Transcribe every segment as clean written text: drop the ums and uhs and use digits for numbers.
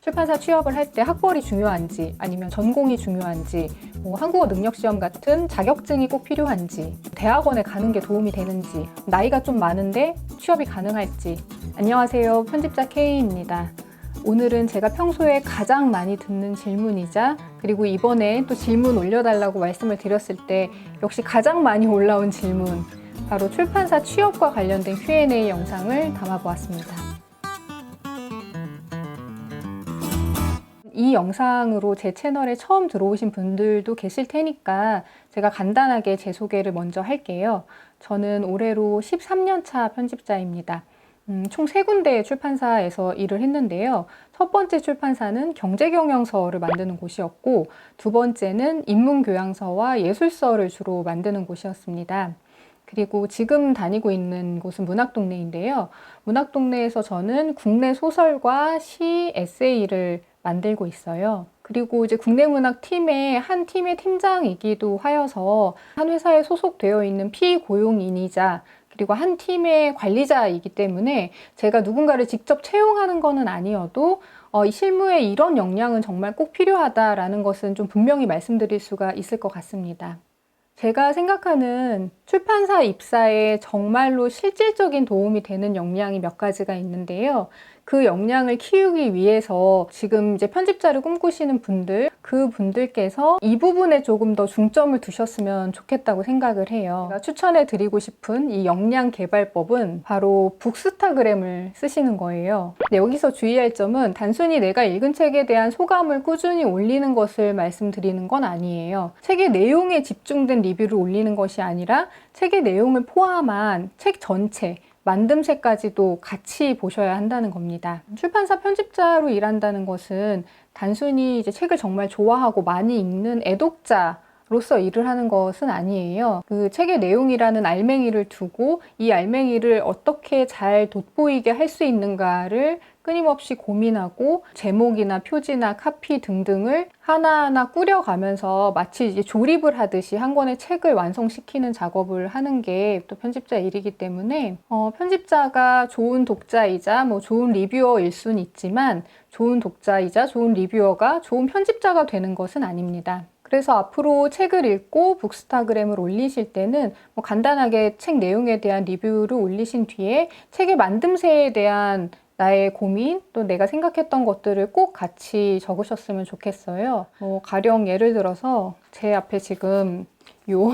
출판사 취업을 할 때 학벌이 중요한지 아니면 전공이 중요한지 뭐 한국어 능력시험 같은 자격증이 꼭 필요한지 대학원에 가는 게 도움이 되는지 나이가 좀 많은데 취업이 가능할지. 안녕하세요, 편집자 K입니다. 오늘은 제가 평소에 가장 많이 듣는 질문이자 그리고 이번에 또 질문 올려달라고 말씀을 드렸을 때 역시 가장 많이 올라온 질문, 바로 출판사 취업과 관련된 Q&A 영상을 담아보았습니다. 이 영상으로 제 채널에 처음 들어오신 분들도 계실 테니까 제가 간단하게 제 소개를 먼저 할게요. 저는 올해로 13년 차 편집자입니다. 총 3군데의 출판사에서 일을 했는데요. 첫 번째 출판사는 경제경영서를 만드는 곳이었고, 두 번째는 인문교양서와 예술서를 주로 만드는 곳이었습니다. 그리고 지금 다니고 있는 곳은 문학동네인데요. 문학동네에서 저는 국내 소설과 시, 에세이를 만들고 있어요. 그리고 이제 국내문학팀의 한 팀의 팀장이기도 하여서 한 회사에 소속되어 있는 피고용인이자 그리고 한 팀의 관리자이기 때문에 제가 누군가를 직접 채용하는 것은 아니어도 이 실무에 이런 역량은 정말 꼭 필요하다라는 것은 좀 분명히 말씀드릴 수가 있을 것 같습니다. 제가 생각하는 출판사 입사에 정말로 실질적인 도움이 되는 역량이 몇 가지가 있는데요. 그 역량을 키우기 위해서 지금 이제 편집자를 꿈꾸시는 분들, 그 분들께서 이 부분에 조금 더 중점을 두셨으면 좋겠다고 생각을 해요. 제가 추천해 드리고 싶은 이 역량 개발법은 바로 북스타그램을 쓰시는 거예요. 근데 여기서 주의할 점은 단순히 내가 읽은 책에 대한 소감을 꾸준히 올리는 것을 말씀드리는 건 아니에요. 책의 내용에 집중된 리뷰를 올리는 것이 아니라 책의 내용을 포함한 책 전체, 만듦새까지도 같이 보셔야 한다는 겁니다. 출판사 편집자로 일한다는 것은 단순히 이제 책을 정말 좋아하고 많이 읽는 애독자로서 일을 하는 것은 아니에요. 그 책의 내용이라는 알맹이를 두고 이 알맹이를 어떻게 잘 돋보이게 할 수 있는가를 끊임없이 고민하고 제목이나 표지나 카피 등등을 하나하나 꾸려가면서 마치 이제 조립을 하듯이 한 권의 책을 완성시키는 작업을 하는 게 또 편집자 일이기 때문에 편집자가 좋은 독자이자 뭐 좋은 리뷰어일 수는 있지만 좋은 독자이자 좋은 리뷰어가 좋은 편집자가 되는 것은 아닙니다. 그래서 앞으로 책을 읽고 북스타그램을 올리실 때는 뭐 간단하게 책 내용에 대한 리뷰를 올리신 뒤에 책의 만듦새에 대한 나의 고민, 또 내가 생각했던 것들을 꼭 같이 적으셨으면 좋겠어요. 가령 예를 들어서 제 앞에 지금 요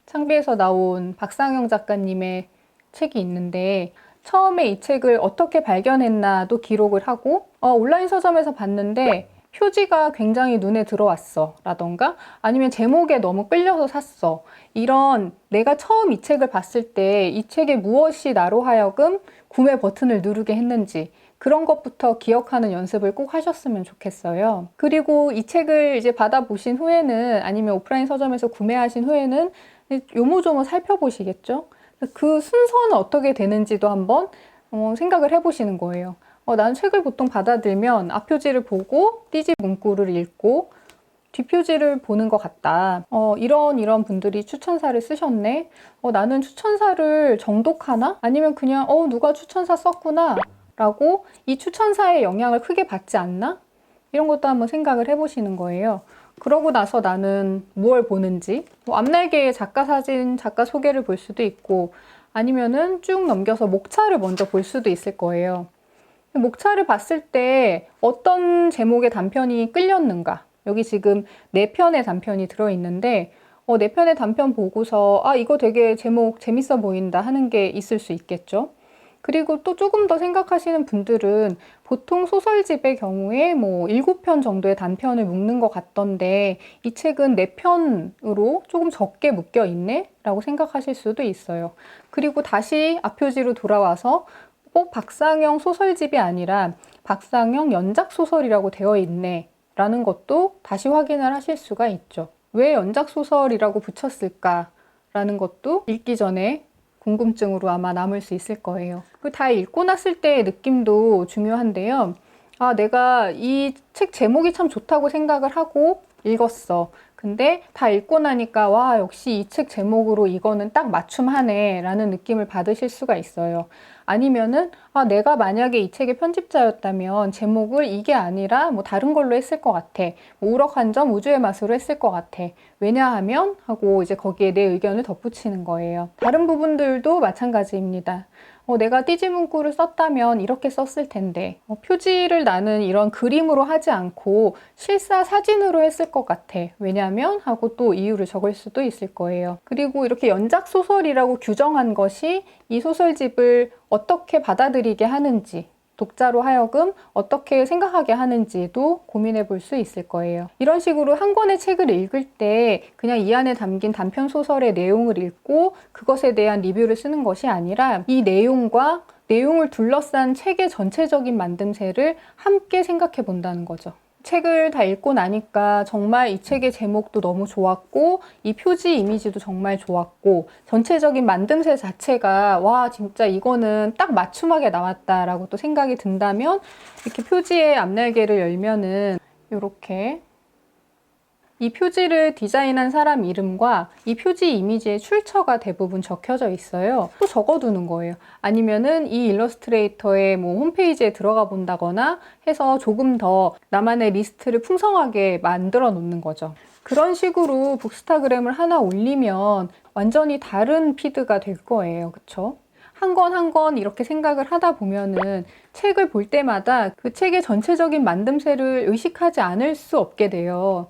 창비에서 나온 박상영 작가님의 책이 있는데, 처음에 이 책을 어떻게 발견했나도 기록을 하고 온라인 서점에서 봤는데 표지가 굉장히 눈에 들어왔어 라던가 아니면 제목에 너무 끌려서 샀어, 이런 내가 처음 이 책을 봤을 때 이 책에 무엇이 나로 하여금 구매 버튼을 누르게 했는지 그런 것부터 기억하는 연습을 꼭 하셨으면 좋겠어요. 그리고 이 책을 이제 받아보신 후에는 아니면 오프라인 서점에서 구매하신 후에는 요모조모 살펴보시겠죠? 그 순서는 어떻게 되는지도 한번 생각을 해보시는 거예요. 난 책을 보통 받아들면 앞표지를 보고 띠지 문구를 읽고 뒷표지를 보는 것 같다. 이런 분들이 추천사를 쓰셨네. 나는 추천사를 정독하나? 아니면 그냥 누가 추천사 썼구나 라고 이 추천사의 영향을 크게 받지 않나? 이런 것도 한번 생각을 해보시는 거예요. 그러고 나서 나는 무엇을 보는지, 앞날개의 작가 사진, 작가 소개를 볼 수도 있고 아니면은 쭉 넘겨서 목차를 먼저 볼 수도 있을 거예요. 목차를 봤을 때 어떤 제목의 단편이 끌렸는가? 여기 지금 4편의 단편이 들어있는데 4편의 단편 보고서 이거 되게 제목 재밌어 보인다 하는 게 있을 수 있겠죠. 그리고 또 조금 더 생각하시는 분들은 보통 소설집의 경우에 뭐 7편 정도의 단편을 묶는 것 같던데 이 책은 4편으로 조금 적게 묶여 있네? 라고 생각하실 수도 있어요. 그리고 다시 앞표지로 돌아와서 꼭 박상영 소설집이 아니라 박상영 연작소설이라고 되어 있네 라는 것도 다시 확인을 하실 수가 있죠. 왜 연작소설이라고 붙였을까 라는 것도 읽기 전에 궁금증으로 아마 남을 수 있을 거예요. 다 읽고 났을 때의 느낌도 중요한데요. 내가 이 책 제목이 참 좋다고 생각을 하고 읽었어. 근데 다 읽고 나니까 역시 이 책 제목으로 이거는 딱 맞춤하네 라는 느낌을 받으실 수가 있어요. 아니면은 내가 만약에 이 책의 편집자였다면 제목을 이게 아니라 뭐 다른 걸로 했을 것 같아. 뭐 우럭 한 점 우주의 맛으로 했을 것 같아. 왜냐하면 하고 이제 거기에 내 의견을 덧붙이는 거예요. 다른 부분들도 마찬가지입니다. 내가 띠지 문구를 썼다면 이렇게 썼을 텐데 표지를 나는 이런 그림으로 하지 않고 실사 사진으로 했을 것 같아. 왜냐면 하고 또 이유를 적을 수도 있을 거예요. 그리고 이렇게 연작 소설이라고 규정한 것이 이 소설집을 어떻게 받아들이게 하는지, 독자로 하여금 어떻게 생각하게 하는지도 고민해 볼 수 있을 거예요. 이런 식으로 한 권의 책을 읽을 때 그냥 이 안에 담긴 단편 소설의 내용을 읽고 그것에 대한 리뷰를 쓰는 것이 아니라 이 내용과 내용을 둘러싼 책의 전체적인 만듦새를 함께 생각해 본다는 거죠. 책을 다 읽고 나니까 정말 이 책의 제목도 너무 좋았고 이 표지 이미지도 정말 좋았고 전체적인 만듦새 자체가 와 진짜 이거는 딱 맞춤하게 나왔다라고 또 생각이 든다면 이렇게 표지의 앞날개를 열면은 이렇게 이 표지를 디자인한 사람 이름과 이 표지 이미지의 출처가 대부분 적혀져 있어요. 또 적어두는 거예요. 아니면은 이 일러스트레이터의 뭐 홈페이지에 들어가 본다거나 해서 조금 더 나만의 리스트를 풍성하게 만들어 놓는 거죠. 그런 식으로 북스타그램을 하나 올리면 완전히 다른 피드가 될 거예요. 그쵸? 한 권 한 권 이렇게 생각을 하다 보면은 책을 볼 때마다 그 책의 전체적인 만듦새를 의식하지 않을 수 없게 돼요.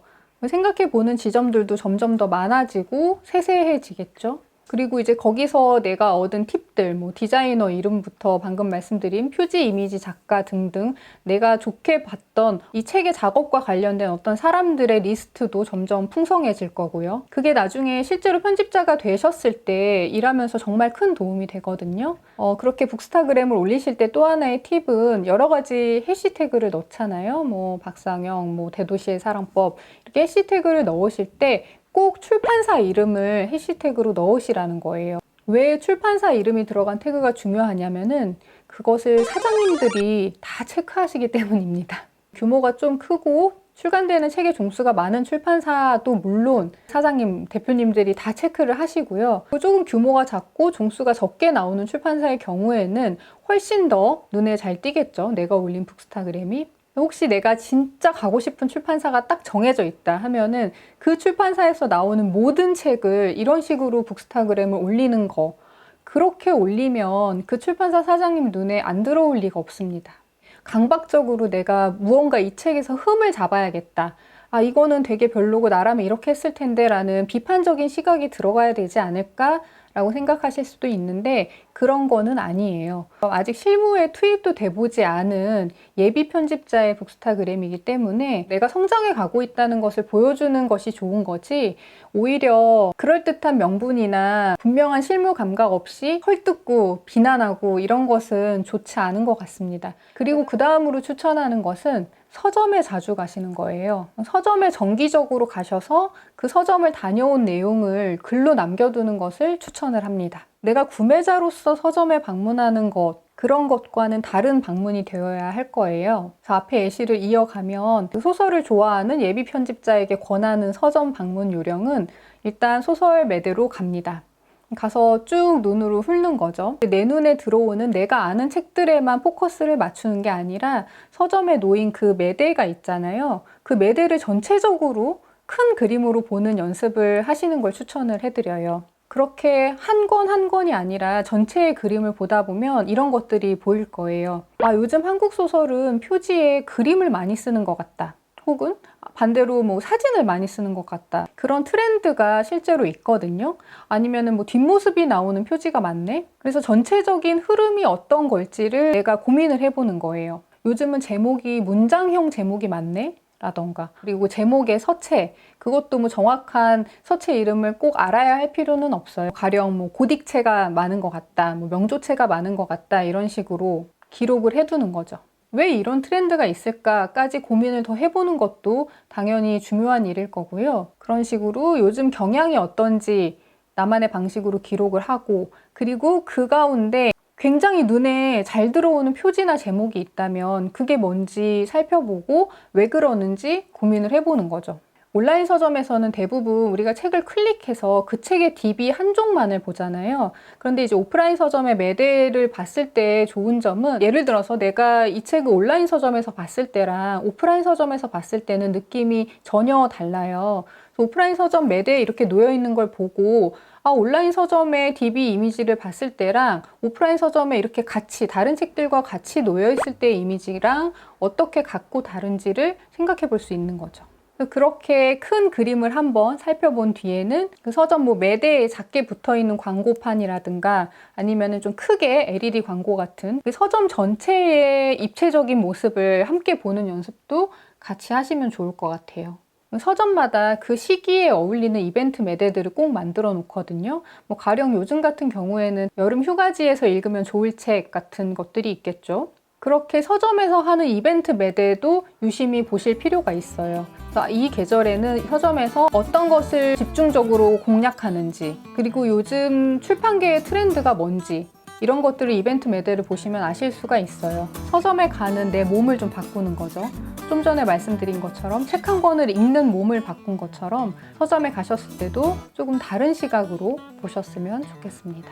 생각해 보는 지점들도 점점 더 많아지고 세세해지겠죠. 그리고 이제 거기서 내가 얻은 팁들, 뭐 디자이너 이름부터 방금 말씀드린 표지 이미지 작가 등등 내가 좋게 봤던 이 책의 작업과 관련된 어떤 사람들의 리스트도 점점 풍성해질 거고요. 그게 나중에 실제로 편집자가 되셨을 때 일하면서 정말 큰 도움이 되거든요. 그렇게 북스타그램을 올리실 때 또 하나의 팁은 여러 가지 해시태그를 넣잖아요. 뭐 박상영, 뭐 대도시의 사랑법 이렇게 해시태그를 넣으실 때 꼭 출판사 이름을 해시태그로 넣으시라는 거예요. 왜 출판사 이름이 들어간 태그가 중요하냐면은 그것을 사장님들이 다 체크하시기 때문입니다. 규모가 좀 크고 출간되는 책의 종수가 많은 출판사도 물론 사장님, 대표님들이 다 체크를 하시고요. 조금 규모가 작고 종수가 적게 나오는 출판사의 경우에는 훨씬 더 눈에 잘 띄겠죠. 내가 올린 북스타그램이. 혹시 내가 진짜 가고 싶은 출판사가 딱 정해져 있다 하면은 그 출판사에서 나오는 모든 책을 이런 식으로 북스타그램을 올리는 거, 그렇게 올리면 그 출판사 사장님 눈에 안 들어올 리가 없습니다. 강박적으로 내가 무언가 이 책에서 흠을 잡아야겠다. 이거는 되게 별로고 나라면 이렇게 했을 텐데 라는 비판적인 시각이 들어가야 되지 않을까? 라고 생각하실 수도 있는데 그런 거는 아니에요. 아직 실무에 투입도 돼보지 않은 예비 편집자의 북스타그램이기 때문에 내가 성장해 가고 있다는 것을 보여주는 것이 좋은 거지 오히려 그럴듯한 명분이나 분명한 실무 감각 없이 헐뜯고 비난하고 이런 것은 좋지 않은 것 같습니다. 그리고 그 다음으로 추천하는 것은 서점에 자주 가시는 거예요. 서점에 정기적으로 가셔서 그 서점을 다녀온 내용을 글로 남겨두는 것을 추천을 합니다. 내가 구매자로서 서점에 방문하는 것, 그런 것과는 다른 방문이 되어야 할 거예요. 그래서 앞에 예시를 이어가면 그 소설을 좋아하는 예비 편집자에게 권하는 서점 방문 요령은 일단 소설 매대로 갑니다. 가서 쭉 눈으로 훑는 거죠. 내 눈에 들어오는 내가 아는 책들에만 포커스를 맞추는 게 아니라 서점에 놓인 그 매대가 있잖아요. 그 매대를 전체적으로 큰 그림으로 보는 연습을 하시는 걸 추천을 해드려요. 그렇게 한 권 한 권이 아니라 전체의 그림을 보다 보면 이런 것들이 보일 거예요. 요즘 한국 소설은 표지에 그림을 많이 쓰는 것 같다. 혹은 반대로 뭐 사진을 많이 쓰는 것 같다. 그런 트렌드가 실제로 있거든요. 아니면은 뭐 뒷모습이 나오는 표지가 많네. 그래서 전체적인 흐름이 어떤 걸지를 내가 고민을 해보는 거예요. 요즘은 제목이 문장형 제목이 많네. 라던가 그리고 제목의 서체 그것도 뭐 정확한 서체 이름을 꼭 알아야 할 필요는 없어요. 가령 뭐 고딕체가 많은 것 같다, 뭐 명조체가 많은 것 같다 이런 식으로 기록을 해두는 거죠. 왜 이런 트렌드가 있을까까지 고민을 더 해보는 것도 당연히 중요한 일일 거고요. 그런 식으로 요즘 경향이 어떤지 나만의 방식으로 기록을 하고 그리고 그 가운데 굉장히 눈에 잘 들어오는 표지나 제목이 있다면 그게 뭔지 살펴보고 왜 그러는지 고민을 해보는 거죠. 온라인 서점에서는 대부분 우리가 책을 클릭해서 그 책의 DB 한 쪽만을 보잖아요. 그런데 이제 오프라인 서점의 매대를 봤을 때 좋은 점은, 예를 들어서 내가 이 책을 온라인 서점에서 봤을 때랑 오프라인 서점에서 봤을 때는 느낌이 전혀 달라요. 오프라인 서점 매대에 이렇게 놓여 있는 걸 보고 온라인 서점의 DB 이미지를 봤을 때랑 오프라인 서점에 이렇게 같이 다른 책들과 같이 놓여 있을 때의 이미지랑 어떻게 같고 다른지를 생각해 볼 수 있는 거죠. 그렇게 큰 그림을 한번 살펴본 뒤에는 그 서점 매대에 작게 붙어 있는 광고판이라든가 아니면은 좀 크게 LED 광고 같은 그 서점 전체의 입체적인 모습을 함께 보는 연습도 같이 하시면 좋을 것 같아요. 서점마다 그 시기에 어울리는 이벤트 매대들을 꼭 만들어 놓거든요. 가령 요즘 같은 경우에는 여름 휴가지에서 읽으면 좋을 책 같은 것들이 있겠죠. 그렇게 서점에서 하는 이벤트 매대도 유심히 보실 필요가 있어요. 이 계절에는 서점에서 어떤 것을 집중적으로 공략하는지, 그리고 요즘 출판계의 트렌드가 뭔지, 이런 것들을 이벤트 매대를 보시면 아실 수가 있어요. 서점에 가는 내 몸을 좀 바꾸는 거죠. 좀 전에 말씀드린 것처럼 책 한 권을 읽는 몸을 바꾼 것처럼 서점에 가셨을 때도 조금 다른 시각으로 보셨으면 좋겠습니다.